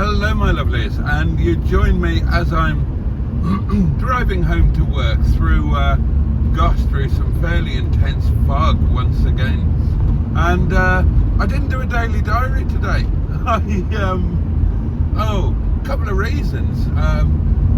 Hello my lovelies, and you join me as I'm driving home to work through some fairly intense fog once again. And I didn't do a daily diary today. A couple of reasons.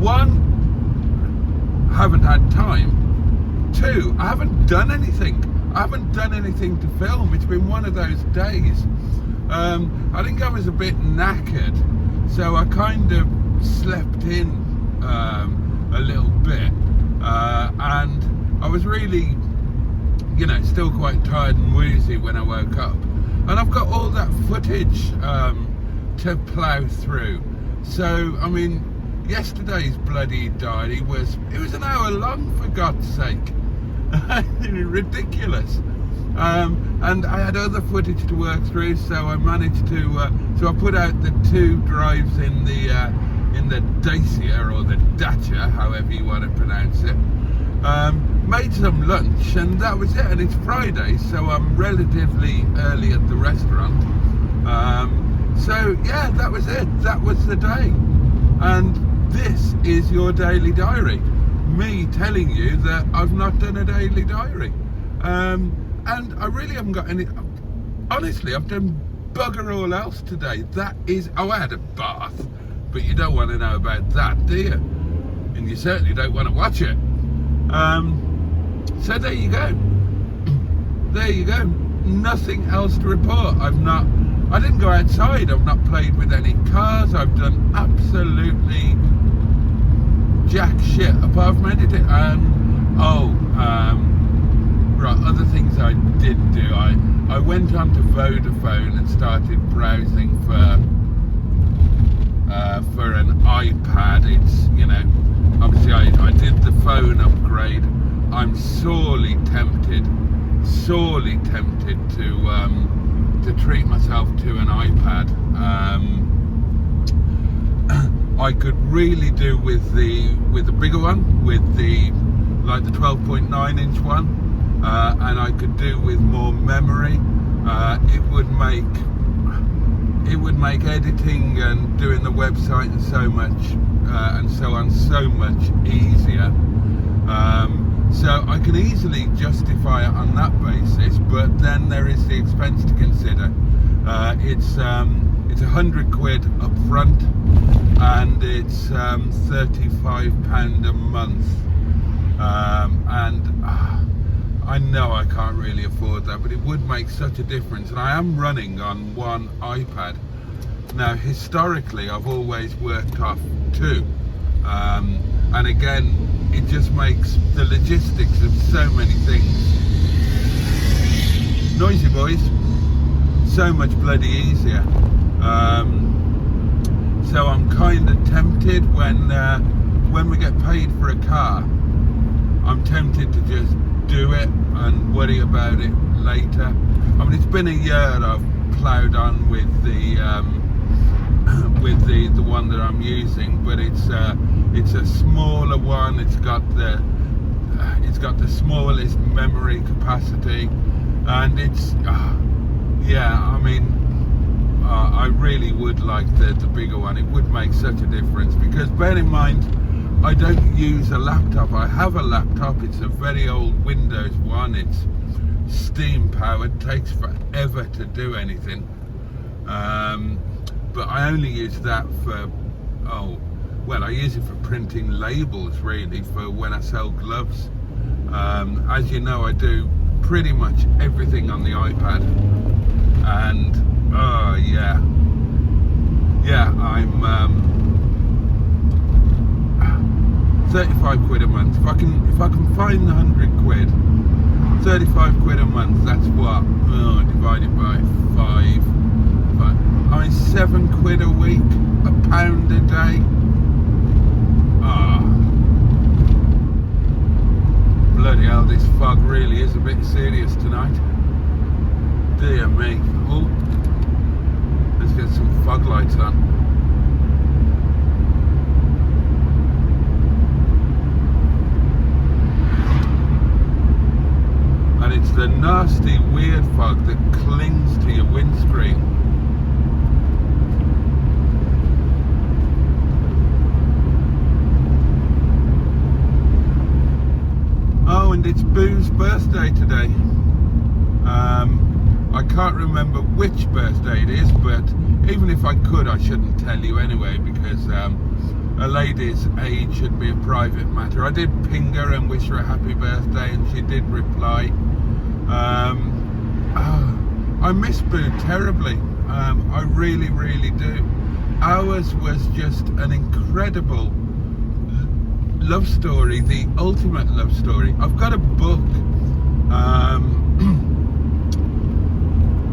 One, I haven't had time. Two, I haven't done anything. I haven't done anything to film. It's been one of those days. I think I was a bit knackered, so I kind of slept in a little bit, and I was really, still quite tired and woozy when I woke up. And I've got all that footage to plough through. So, I mean, yesterday's bloody diary was an hour long, for God's sake. Ridiculous. And I had other footage to work through, so I managed to so I put out the 2 drives in the Dacia, or the Dacia, however you want to pronounce it. Made some lunch, and that was it. And it's Friday, so I'm relatively early at the restaurant. So yeah, that was it. That was the day. And this is your daily diary. Me telling you that I've not done a daily diary. And I really haven't got any. Honestly, I've done bugger all else today. That is, I had a bath, but you don't want to know about that, do you? And you certainly don't want to watch it. So there you go. There you go. Nothing else to report. I didn't go outside. I've not played with any cars. I've done absolutely jack shit apart from editing. Right, other things I did do. I went onto Vodafone and started browsing for an iPad. It's, obviously I did the phone upgrade. I'm sorely tempted to treat myself to an iPad. I could really do with the bigger one, with the 12.9 inch one. And I could do with more memory. It would make editing and doing the website and so much easier. So I can easily justify it on that basis, but then there is the expense to consider. It's £100 up front, and it's £35 a month, I know I can't really afford that, but it would make such a difference. And I am running on one iPad. Now, historically, I've always worked off 2. And again, it just makes the logistics of so many things, noisy boys, so much bloody easier. So I'm kind of tempted when we get paid for a car, I'm tempted to just do it and worry about it later. I mean, it's been a year I've ploughed on with the one that I'm using, but it's a smaller one. It's got the smallest memory capacity, and it's I really would like the bigger one. It would make such a difference, because bear in mind, I don't use a laptop. I have a laptop. It's a very old Windows one. It's steam powered. Takes forever to do anything. But I only use that for, I use it for printing labels, really, for when I sell gloves. As you know, I do pretty much everything on the iPad. And, I'm 35 quid a month. If I can find the 100 quid, 35 quid a month, that's what? Divided by 5. I mean, 7 quid a week, £1 a day. Bloody hell, this fog really is a bit serious tonight. Dear me. Oh, let's get some fog lights on. And it's the nasty, weird fog that clings to your windscreen. mum's birthday today. I can't remember which birthday it is, but even if I could, I shouldn't tell you anyway, because a lady's age should be a private matter. I did ping her and wish her a happy birthday, and she did reply. I miss Boo terribly. I really, really do. Ours was just an incredible love story, the ultimate love story. I've got a book.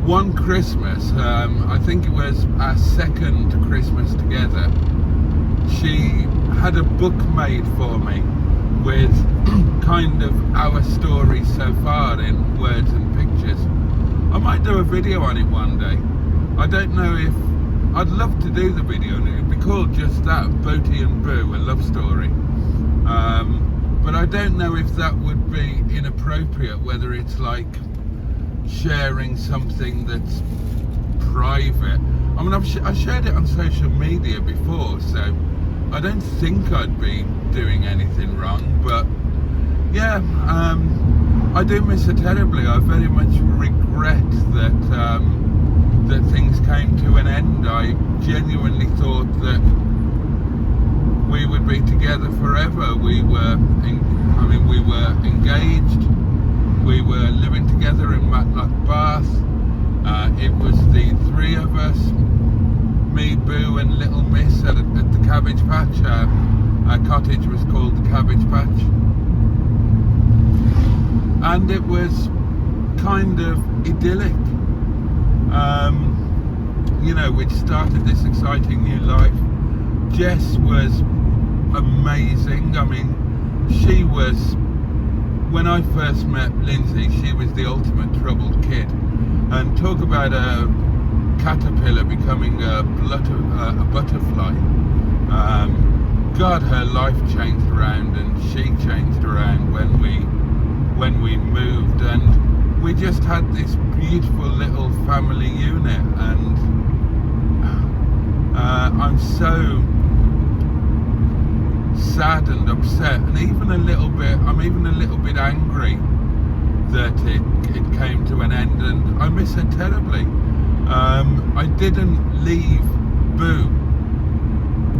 One Christmas, I think it was our second Christmas together, she had a book made for me with kind of our story so far in words and pictures. I might do a video on it one day. I don't know if I'd love to do the video, and it would be called just that, Boaty and Boo, a love story. But I don't know if that would be inappropriate, whether it's like sharing something that's private. I mean, I shared it on social media before, so I don't think I'd be doing anything wrong. But yeah, I do miss her terribly. I very much regret that that things came to an end. I genuinely thought that we would be together forever. We were engaged. We were living together in Matlock, Bath. It was the three of us, me, Boo and Little Miss at the Cabbage Patch. Our cottage was called the Cabbage Patch. And it was kind of idyllic. You know, we'd started this exciting new life. Jess was amazing. I mean, she was, when I first met Lindsay, she was the ultimate troubled kid. And talk about a caterpillar becoming a butterfly. God, her life changed around, and she changed around when we moved, and we just had this beautiful little family unit. And I'm so sad and upset, and I'm even a little bit angry that it came to an end, and I miss her terribly. I didn't leave Boo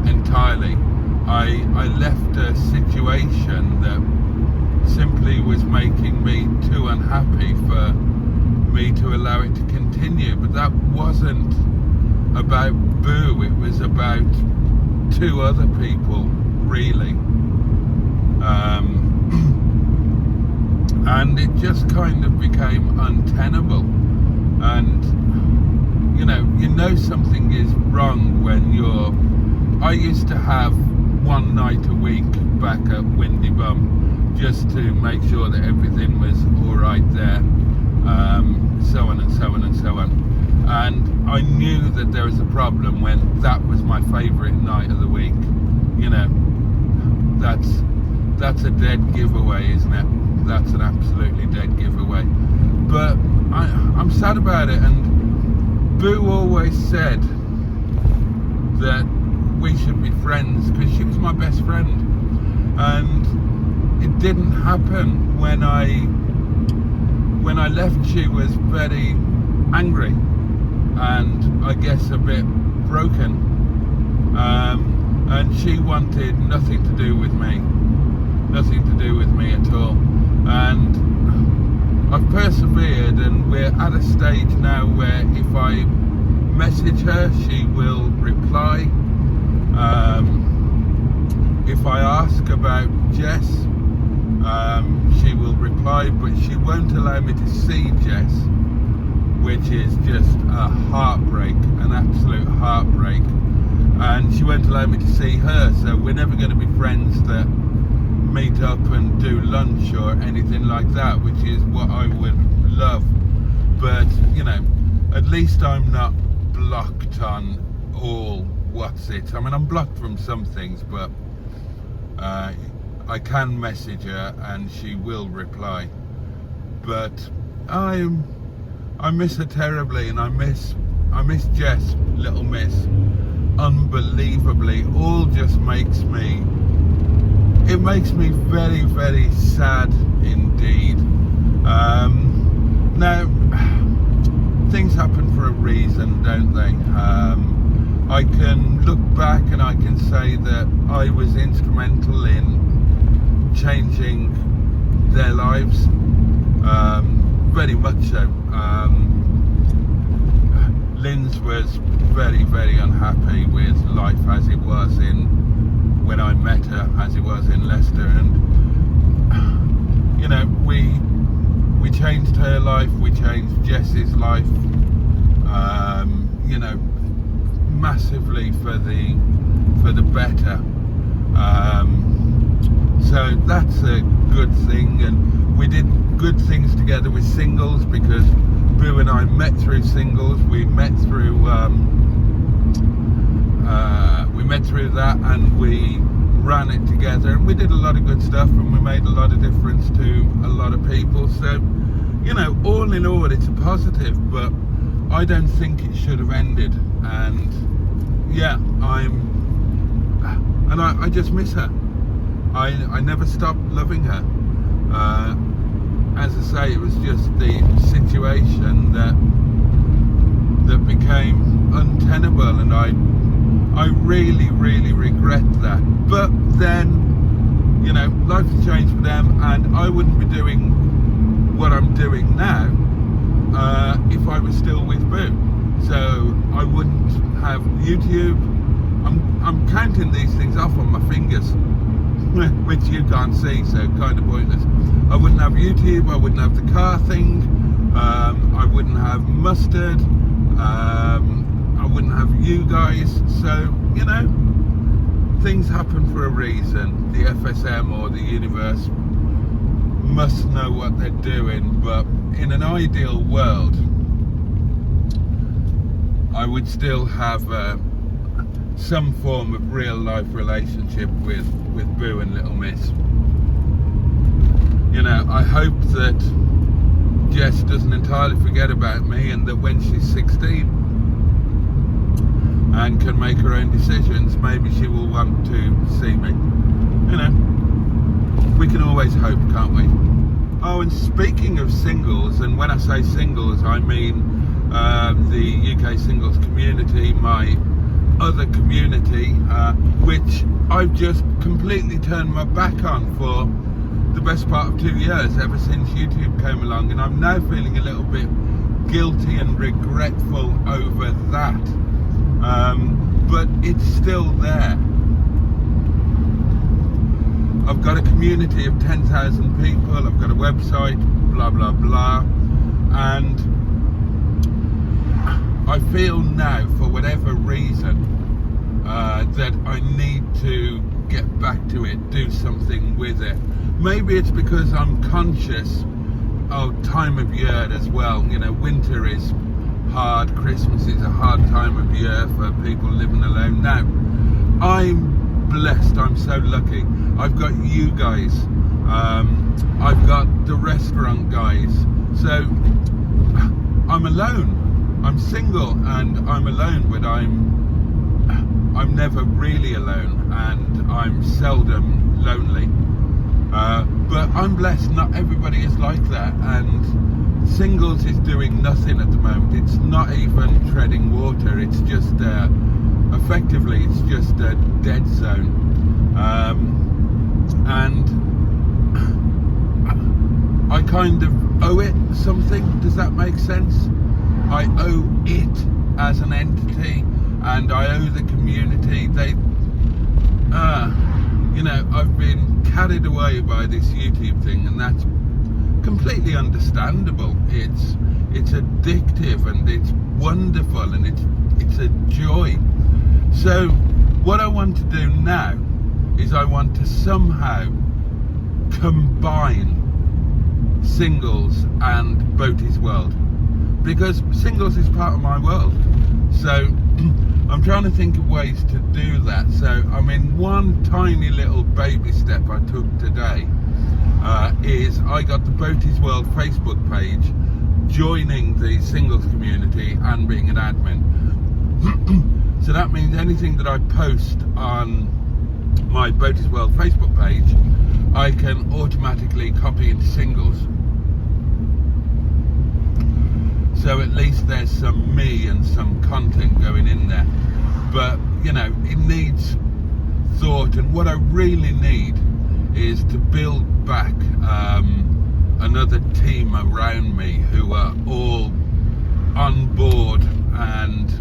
entirely. I left a situation that simply was making me too unhappy for me to allow it to continue. But that wasn't about Boo, it was about two other people, really. And it just kind of became untenable. And you know something is wrong when I used to have one night a week back at Windy Bum, just to make sure that everything was all right there, so on and so on and so on. And I knew that there was a problem when that was my favourite night of the week. You know, that's a dead giveaway, isn't it? That's an absolutely dead giveaway. But I'm sad about it, and Boo always said that we should be friends because she was my best friend, and it didn't happen. When I left, she was very angry and I guess a bit broken, and she wanted nothing to do with me at all. And I've persevered, and we're at a stage now where if I message her, she will reply. If I ask about Jess, she will reply, but she won't allow me to see Jess, which is just a heartbreak, an absolute heartbreak. And she won't allow me to see her, so we're never going to be friends that meet up and do lunch or anything like that, which is what I would love. But at least I'm not blocked on all I mean, I'm blocked from some things, but I can message her and she will reply. But I miss her terribly, and I miss Jess, Little Miss, unbelievably. All just makes me very, very sad indeed. Now, things happen for a reason, don't they? I can look back and I can say that I was instrumental in changing their lives, very much so. Lynn's was very, very unhappy with life as it was when I met her, as it was in Leicester, and you know, we changed her life, we changed Jess's life, you know, massively for the better. So that's a good thing, and we did good things together with singles, because Boo and I met through singles. We met through that, and we ran it together, and we did a lot of good stuff, and we made a lot of difference to a lot of people. So, you know, all in all, it's a positive, but I don't think it should have ended. And yeah, I just miss her. I never stopped loving her. As I say, it was just the situation that became untenable, and I really, really regret that. But then, you know, life has changed for them, and I wouldn't be doing what I'm doing now if I was still with Boo. So I wouldn't have YouTube. I'm counting these things off on my fingers, which you can't see, so kind of pointless. I wouldn't have YouTube, I wouldn't have the car thing, I wouldn't have Mustard, I wouldn't have you guys. So, you know, things happen for a reason. The FSM or the universe must know what they're doing, but in an ideal world, I would still have some form of real life relationship with Boo and Little Miss. You know, I hope that Jess doesn't entirely forget about me, and that when she's 16 and can make her own decisions, maybe she will want to see me. You know, we can always hope, can't we? Oh, and speaking of singles, and when I say singles, I mean the UK singles community, my other community, which I've just completely turned my back on for the best part of 2 years, ever since YouTube came along, and I'm now feeling a little bit guilty and regretful over that, but it's still there. I've got a community of 10,000 people, I've got a website, blah blah blah, and I feel now, for whatever reason, that I need to get back to it, do something with it. Maybe it's because I'm conscious of time of year as well. You know, winter is hard, Christmas is a hard time of year for people living alone. Now, I'm blessed, I'm so lucky. I've got you guys, I've got the restaurant guys, so I'm alone. I'm single and I'm alone, but I'm never really alone, and I'm seldom lonely. But I'm blessed, not everybody is like that, and singles is doing nothing at the moment. It's not even treading water, it's just effectively it's just a dead zone. And I kind of owe it something. Does that make sense? I owe it as an entity, and I owe the community. They, you know, I've been carried away by this YouTube thing, and that's completely understandable. It's addictive, and it's wonderful, and it's a joy. So what I want to do now is I want to somehow combine singles and Boaty's world, because singles is part of my world. So I'm trying to think of ways to do that. So I mean, one tiny little baby step I took today is I got the Boaty's World Facebook page, joining the singles community and being an admin. So that means anything that I post on my Boaty's World Facebook page, I can automatically copy into singles. So at least there's some me and some content going in there. But you know, it needs thought, and what I really need is to build back another team around me who are all on board and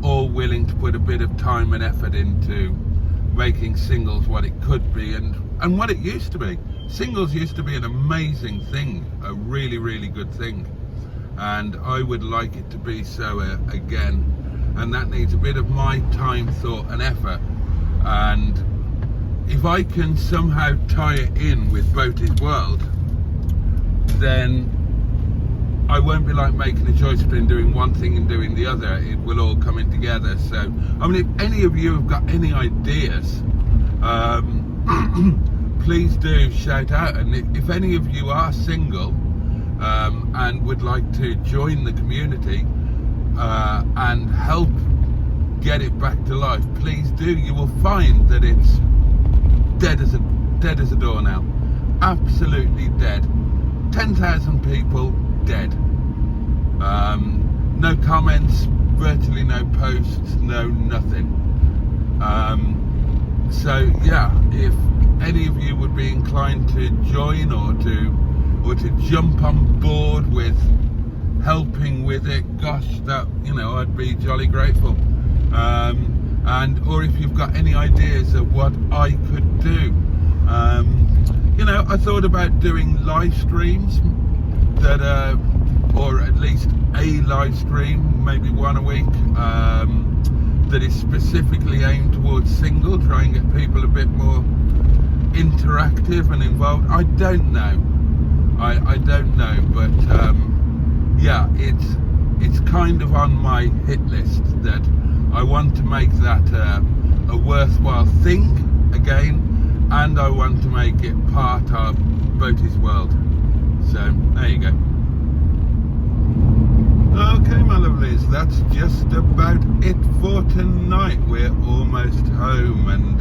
all willing to put a bit of time and effort into making singles what it could be and what it used to be. Singles used to be an amazing thing, a really, really good thing, and I would like it to be so again, and that needs a bit of my time, thought and effort. And if I can somehow tie it in with Boaty's World, then I won't be like making a choice between doing one thing and doing the other. It will all come in together. So, I mean, if any of you have got any ideas, please do shout out. And if any of you are single and would like to join the community and help get it back to life, please do. You will find that it's dead as a doornail, absolutely dead. 10,000 people dead. No comments, virtually no posts, no nothing. So yeah, if any of you would be inclined to join or to jump on board with helping with it, gosh, that, you know, I'd be jolly grateful. Or if you've got any ideas of what I could do, you know, I thought about doing live streams that or at least a live stream, maybe one a week, that is specifically aimed towards single, try and get people a bit more interactive and involved. I don't know, I don't know, but yeah, it's kind of on my hit list that I want to make that a worthwhile thing again, and I want to make it part of Boaty's World. So there you go. Okay, my lovelies, that's just about it for tonight. We're almost home, and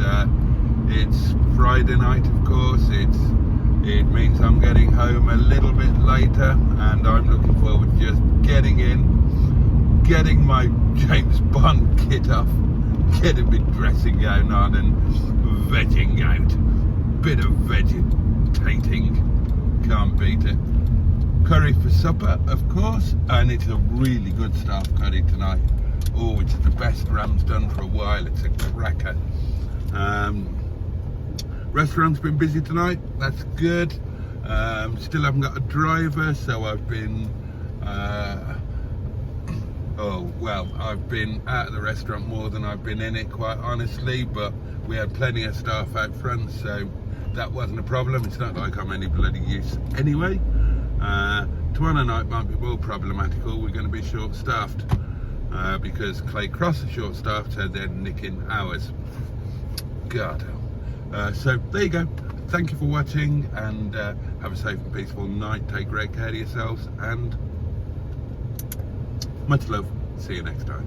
it's Friday night, of course. It means I'm getting home a little bit later, and I'm looking forward to just getting my James Bond kit off, getting my dressing gown on, and vegging out. Bit of vegetating, can't beat it. Curry for supper, of course, and it's a really good staff curry tonight. Oh, it's the best Ram's done for a while. It's a cracker. Restaurant's been busy tonight, that's good. Still haven't got a driver, so I've been I've been out of the restaurant more than I've been in it, quite honestly, but we had plenty of staff out front, so that wasn't a problem. It's not like I'm any bloody use anyway. Tomorrow night might be more problematical. We're going to be short-staffed because Clay Cross are short-staffed, so they're nicking hours. God. So there you go. Thank you for watching, and have a safe and peaceful night. Take great care of yourselves, and much love. See you next time.